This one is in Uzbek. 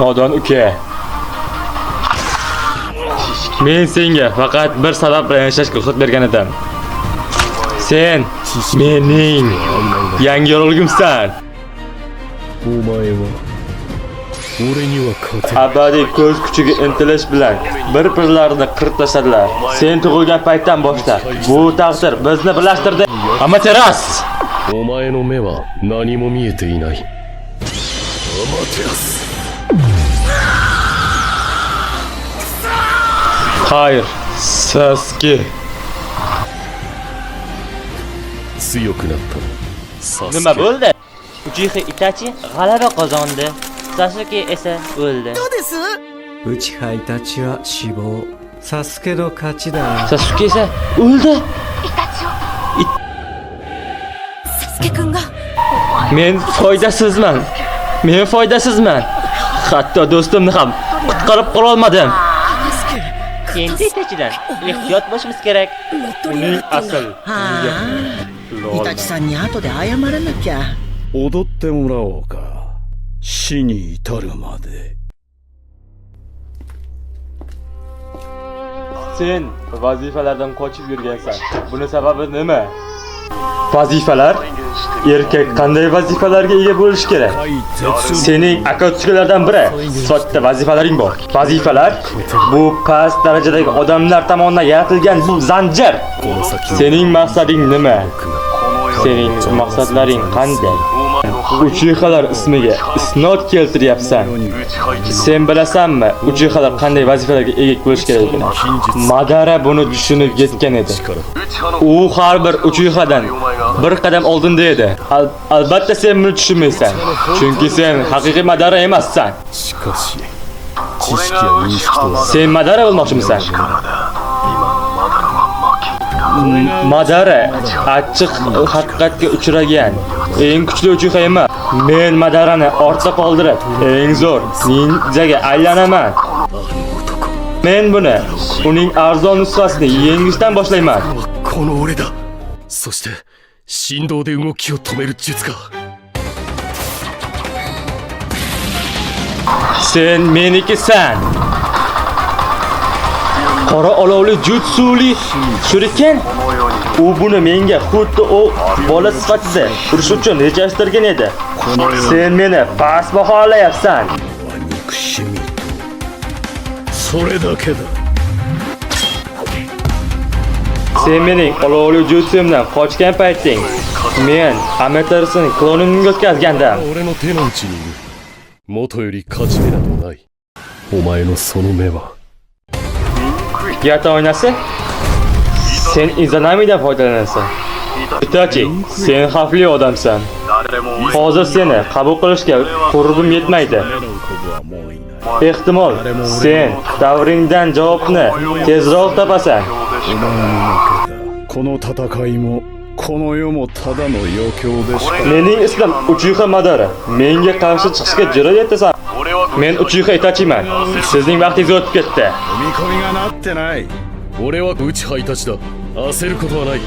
Nodon uka. Men senga faqat bir sabab bilan yashashga ruxsat bergan edim. Sen mening yangi yorug'imsan. Abadiy ko'z kuchiga intilish bilan bir-birlarini qirtlashadilar. Sen tug'ilgan paytdan boshlab bu taqdir bizni birlashtirdi. Amateras. お前の目は何も見えていない。アマテラス。Hayır, Sasuke. 強くなった。Nima bo'ldi? Uchiha Itachi g'alaba qozondi. Sasuke esa o'ldi. 内葉イタチは死亡。サスケの勝ちだ。 Sasuke esa o'ldi. Men foydasizman. Men foydasizman. Hatto do'stimni ham qutqarib qora olmadim. Endi Itachidan ehtiyot bo'lishimiz kerak. Uning asl. イタチさんに後で謝らなきゃ。踊ってもらおうか。死に至るまで。 Sen vazifalardan qochib yurgansan. Buni sababi nima? Vazifalar? Erkak qanday vazifalarga ega bo'lish kerak? Sening aka-ukalardan biri sifatida vazifalaring bor. Vazifalar bu past darajadagi odamlar tomonidan yaratilgan bu zanjir. Sening maqsading nima? Sening maqsadlaring qanday? Uchihalar ismiga isnot keltiryapsan. Sen bilasanmi, Uchihalar qanday vazifalarga ega bo'lish kerakligini? Madara buni tushunib yetgan edi. U har bir Uchihadan bir qadam oldinda edi. Albatta sen buni tushunmaysan. Chunki sen haqiqiy Madara emassan. Sen Madara bo'lmoqchimisan? Madara achchiq haqiqatga uchragan eng kuchli Uchiha emas. Men Madarani ortda qoldirib, eng zo'r ninjaga aylanaman. Men buni uning arzon nusxasini yengishdan boshlayman. この俺だ。そして振動で動きを止める術か。 Sen menikisan. Qora olovli jutsuli shuriken. U buni menga xuddi o bola sifatida urish uchun rejalashtirgan edi. Sen meni past baholayapsan. 憎しみ。それだけだ。 Sen mening olovli jutsimdan qochgan payting, men Amaterasning klonini o'tkazgandim. 俺の手の内にいる。元より勝ち目などない。お前のその目は。 Yata oynasi? Sen Izanamidan foydalanasan. Itachi, sen xavfli odamsan. Hozir seni qabul qilishga qurbim yetmaydi. Ehtimol sen davringdan javobni tezroq topasan. この戦いもこの世もただの余興でしか。 Mening ismim Uchiha Madara. Menga qarshi chiqishga jur'at etasan. Men Uchiha Itachiman. Sizning vaqtingiz o'tib ketdi. 踏み込みがなってない。俺は内葉イタチだ。焦ることはない。